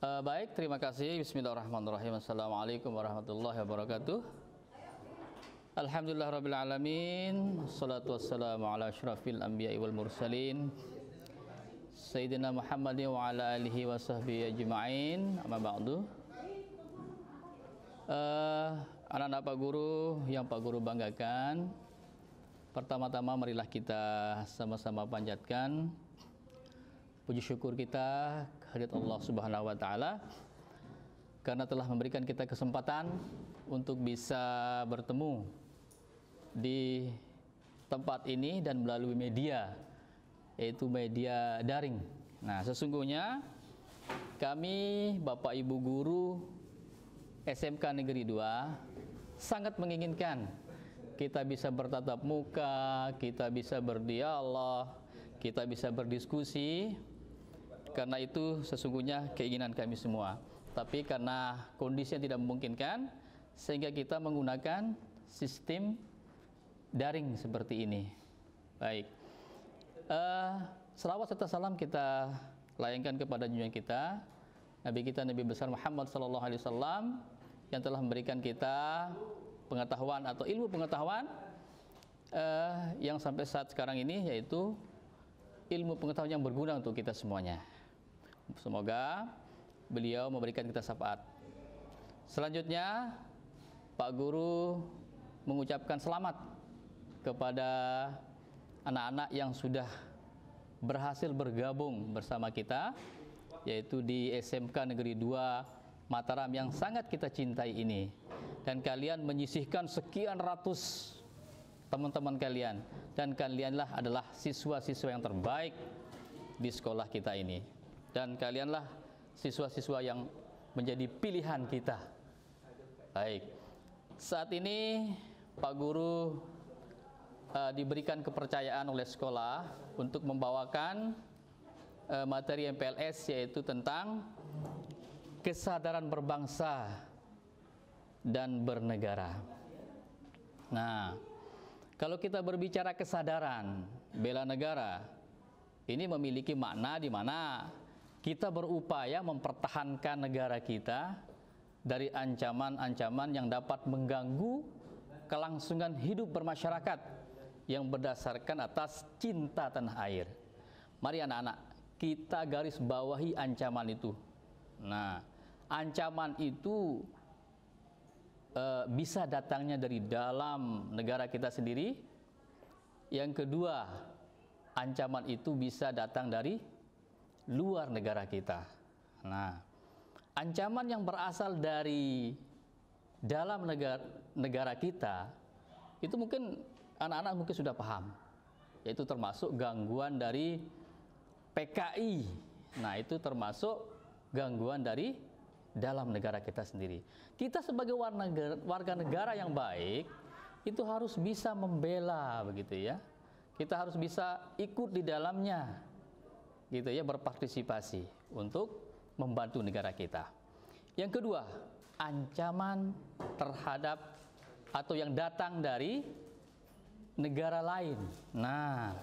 Baik, terima kasih. Bismillahirrahmanirrahim. Assalamualaikum warahmatullahi wabarakatuh. Alhamdulillah rabbil alamin. Wassalatu wassalamu ala asyrafil anbiya'i wal mursalin Sayyidina Muhammadin wa ala alihi wa sahbihi ajma'in. Amma ba'du. Anak-anak Pak Guru yang Pak Guru banggakan, pertama-tama marilah kita sama-sama panjatkan puji syukur kita kehadirat Allah Subhanahu wa taala karena telah memberikan kita kesempatan untuk bisa bertemu di tempat ini dan melalui media, yaitu media daring. Nah, sesungguhnya kami Bapak Ibu guru SMK Negeri 2 sangat menginginkan kita bisa bertatap muka, kita bisa berdialog, kita bisa berdiskusi. Karena itu sesungguhnya keinginan kami semua. Tapi karena kondisi yang tidak memungkinkan, sehingga kita menggunakan sistem daring seperti ini. Baik, selawat serta salam kita layangkan kepada junjungan kita, Nabi kita Nabi besar Muhammad SAW, yang telah memberikan kita pengetahuan atau ilmu pengetahuan yang sampai saat sekarang ini, yaitu ilmu pengetahuan yang berguna untuk kita semuanya. Semoga beliau memberikan kita syafaat. Selanjutnya Pak Guru mengucapkan selamat kepada anak-anak yang sudah berhasil bergabung bersama kita, yaitu di SMK Negeri 2 Mataram yang sangat kita cintai ini. Dan kalian menyisihkan sekian ratus teman-teman kalian, dan kalianlah adalah siswa-siswa yang terbaik di sekolah kita ini, dan kalianlah siswa-siswa yang menjadi pilihan kita. Baik, saat ini Pak Guru diberikan kepercayaan oleh sekolah untuk membawakan materi MPLS, yaitu tentang kesadaran berbangsa dan bernegara. Nah, kalau kita berbicara kesadaran bela negara, ini memiliki makna di mana kita berupaya mempertahankan negara kita dari ancaman-ancaman yang dapat mengganggu kelangsungan hidup bermasyarakat yang berdasarkan atas cinta tanah air. Mari anak-anak, kita garis bawahi ancaman itu. Nah, ancaman itu bisa datangnya dari dalam negara kita sendiri. Yang kedua, ancaman itu bisa datang dari luar negara kita. Nah, ancaman yang berasal dari dalam negara kita itu mungkin anak-anak mungkin sudah paham, yaitu termasuk gangguan dari PKI. Nah, itu termasuk gangguan dari dalam negara kita sendiri. Kita sebagai warga negara yang baik itu harus bisa membela, begitu ya. Kita harus bisa ikut di dalamnya, gitu ya, berpartisipasi untuk membantu negara kita. Yang kedua, ancaman terhadap atau yang datang dari negara lain. Nah,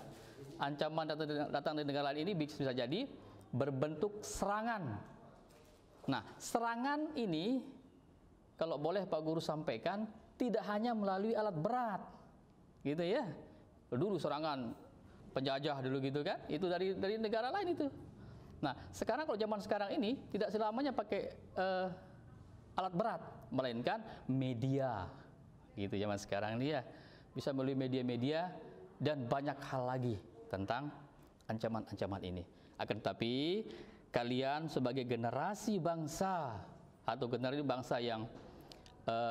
ancaman datang dari negara lain ini bisa jadi berbentuk serangan. Nah, serangan ini kalau boleh Pak Guru sampaikan tidak hanya melalui alat berat, gitu ya. Dulu serangan penjajah dulu gitu kan, itu dari negara lain itu. Nah, sekarang kalau zaman sekarang ini tidak selamanya pakai alat berat, melainkan media, gitu zaman sekarang ini ya, bisa melalui media-media dan banyak hal lagi tentang ancaman-ancaman ini. Akan tetapi kalian sebagai generasi bangsa atau generasi bangsa yang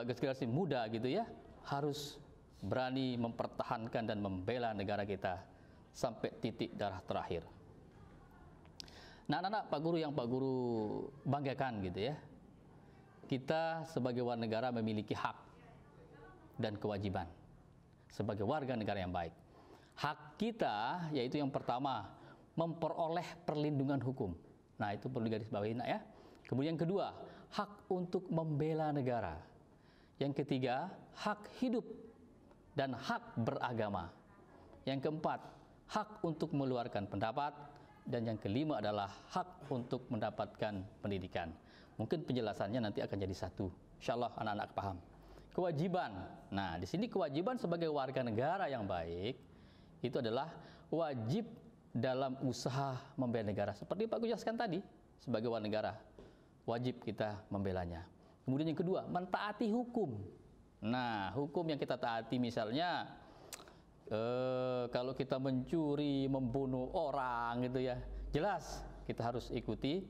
generasi muda, gitu ya, harus berani mempertahankan dan membela negara kita sampai titik darah terakhir. Nah, anak-anak Pak Guru yang Pak Guru banggakan, gitu ya, kita sebagai warga negara memiliki hak dan kewajiban sebagai warga negara yang baik. Hak kita yaitu yang pertama, memperoleh perlindungan hukum. Nah, itu perlu digarisbawahi, nak ya. Kemudian yang kedua, hak untuk membela negara. Yang ketiga, hak hidup dan hak beragama. Yang keempat, hak untuk mengeluarkan pendapat. dan yang kelima adalah hak untuk mendapatkan pendidikan. Mungkin penjelasannya nanti akan jadi satu. Insyaallah anak-anak paham. Kewajiban. Nah, di sini kewajiban sebagai warga negara yang baik itu adalah wajib dalam usaha membela negara. Seperti Pak jelaskan tadi, sebagai warga negara wajib kita membelanya. Kemudian yang kedua, mentaati hukum. Nah, hukum yang kita taati misalnya kalau kita mencuri, membunuh orang gitu ya, jelas kita harus ikuti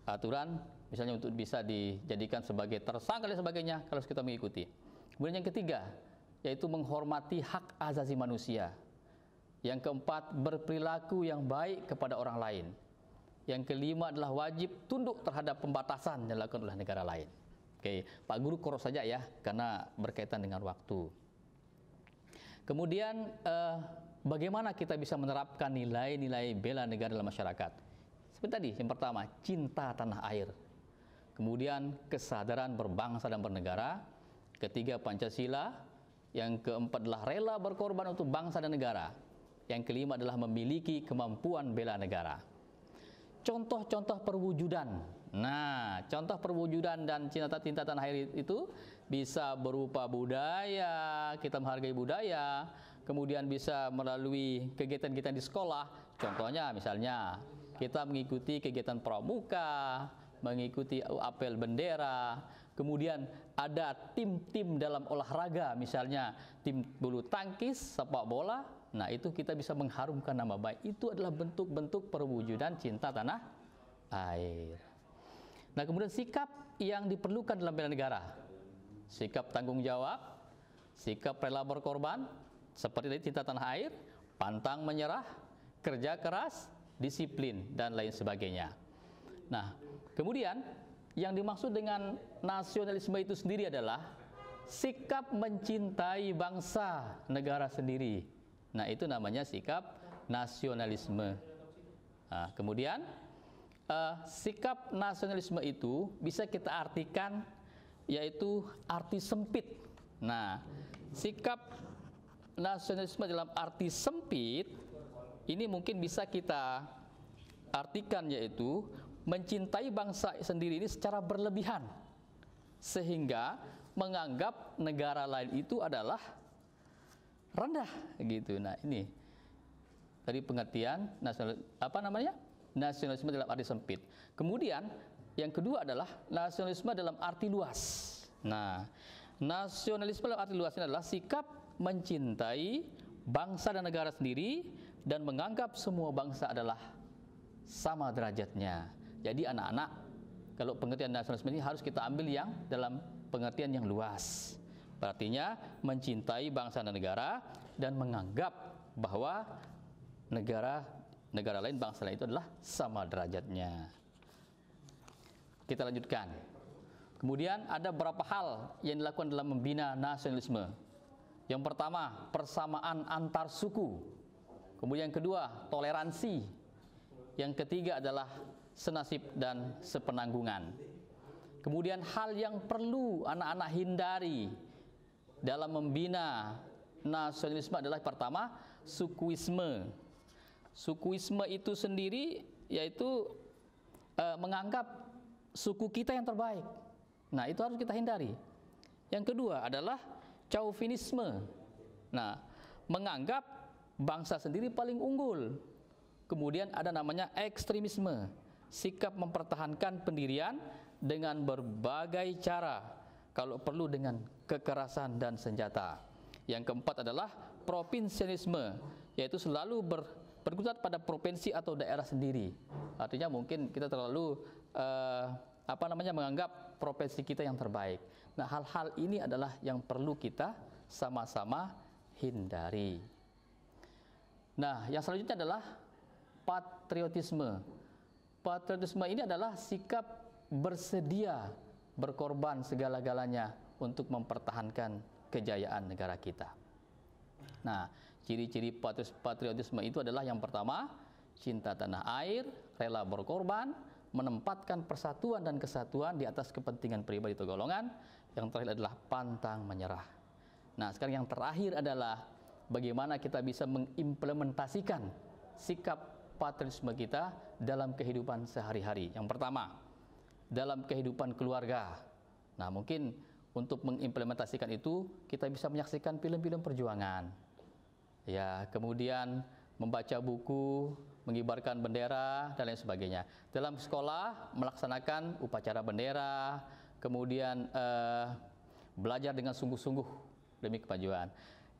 aturan, misalnya untuk bisa dijadikan sebagai tersangka dan sebagainya, kalau kita mengikuti. Kemudian yang ketiga, yaitu menghormati hak asasi manusia. Yang keempat, berperilaku yang baik kepada orang lain. Yang kelima adalah wajib tunduk terhadap pembatasan yang dilakukan oleh negara lain. Oke, Pak Guru koros saja ya, karena berkaitan dengan waktu. Kemudian bagaimana kita bisa menerapkan nilai-nilai bela negara dalam masyarakat? Seperti tadi, yang pertama, cinta tanah air. Kemudian kesadaran berbangsa dan bernegara. Ketiga, Pancasila. Yang keempat adalah rela berkorban untuk bangsa dan negara. Yang kelima adalah memiliki kemampuan bela negara. Contoh-contoh perwujudan. Nah, contoh perwujudan dan cinta tanah air itu bisa berupa budaya, kita menghargai budaya, kemudian bisa melalui kegiatan-kegiatan di sekolah. Contohnya misalnya kita mengikuti kegiatan pramuka, mengikuti apel bendera, kemudian ada tim-tim dalam olahraga, misalnya tim bulu tangkis, sepak bola. Nah, itu kita bisa mengharumkan nama baik. Itu adalah bentuk-bentuk perwujudan cinta tanah air. Nah, kemudian sikap yang diperlukan dalam bela negara. Sikap tanggung jawab, sikap rela berkorban, seperti tadi cinta tanah air, pantang menyerah, kerja keras, disiplin, dan lain sebagainya. Nah, kemudian yang dimaksud dengan nasionalisme itu sendiri adalah sikap mencintai bangsa negara sendiri. Nah, itu namanya sikap nasionalisme. Nah, kemudian sikap nasionalisme itu bisa kita artikan yaitu arti sempit. Nah, sikap nasionalisme dalam arti sempit ini mungkin bisa kita artikan yaitu mencintai bangsa sendiri ini secara berlebihan sehingga menganggap negara lain itu adalah rendah gitu. Nah, ini tadi pengertian nasionalisme dalam arti sempit. Kemudian yang kedua adalah nasionalisme dalam arti luas. Nah, nasionalisme dalam arti luas ini adalah sikap mencintai bangsa dan negara sendiri dan menganggap semua bangsa adalah sama derajatnya. Jadi anak-anak, kalau pengertian nasionalisme ini harus kita ambil yang dalam pengertian yang luas. Artinya mencintai bangsa dan negara dan menganggap bahwa negara lain, bangsa lain itu adalah sama derajatnya. Kita lanjutkan. Kemudian ada beberapa hal yang dilakukan dalam membina nasionalisme. Yang pertama, persamaan antar suku. Kemudian yang kedua, toleransi. Yang ketiga adalah senasib dan sepenanggungan. Kemudian hal yang perlu anak-anak hindari dalam membina nasionalisme adalah pertama, sukuisme. Sukuisme itu sendiri yaitu menganggap suku kita yang terbaik. Nah, itu harus kita hindari. Yang kedua adalah chauvinisme. Nah, menganggap bangsa sendiri paling unggul. Kemudian ada namanya ekstremisme, sikap mempertahankan pendirian dengan berbagai cara, kalau perlu dengan kekerasan dan senjata. Yang keempat adalah provinsialisme, yaitu selalu berkutat pada provinsi atau daerah sendiri. Artinya mungkin kita terlalu menganggap provinsi kita yang terbaik. Nah, hal-hal ini adalah yang perlu kita sama-sama hindari. Nah, yang selanjutnya adalah patriotisme. Patriotisme ini adalah sikap bersedia berkorban segala-galanya untuk mempertahankan kejayaan negara kita. Nah, ciri-ciri patriotisme itu adalah yang pertama, cinta tanah air, rela berkorban, menempatkan persatuan dan kesatuan di atas kepentingan pribadi atau golongan. Yang terakhir adalah pantang menyerah. Nah, sekarang yang terakhir adalah bagaimana kita bisa mengimplementasikan sikap patriotisme kita dalam kehidupan sehari-hari. Yang pertama, dalam kehidupan keluarga. Nah, mungkin untuk mengimplementasikan itu kita bisa menyaksikan film-film perjuangan. Ya, kemudian membaca buku, mengibarkan bendera dan lain sebagainya. Dalam sekolah melaksanakan upacara bendera, kemudian belajar dengan sungguh-sungguh demi kemajuan.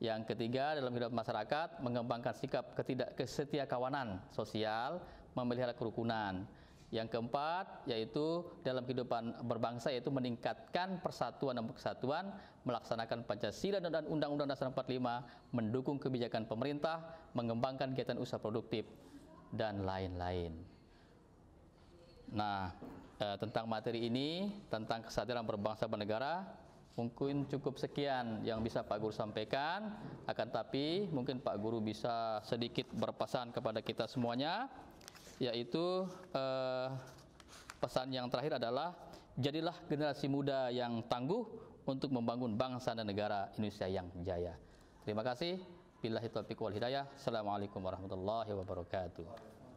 Yang ketiga, dalam hidup masyarakat mengembangkan sikap kesetiakawanan sosial, memelihara kerukunan. Yang keempat, yaitu dalam kehidupan berbangsa, yaitu meningkatkan persatuan dan kesatuan, melaksanakan Pancasila dan Undang-Undang Dasar 45, mendukung kebijakan pemerintah, mengembangkan kegiatan usaha produktif, dan lain-lain. Nah, tentang materi ini, tentang kesadaran berbangsa bernegara, mungkin cukup sekian yang bisa Pak Guru sampaikan. Akan tapi mungkin Pak Guru bisa sedikit berpesan kepada kita semuanya, yaitu pesan yang terakhir adalah jadilah generasi muda yang tangguh untuk membangun bangsa dan negara Indonesia yang jaya. Terima kasih. Billahi taufiq wal hidayah. Assalamualaikum warahmatullahi wabarakatuh.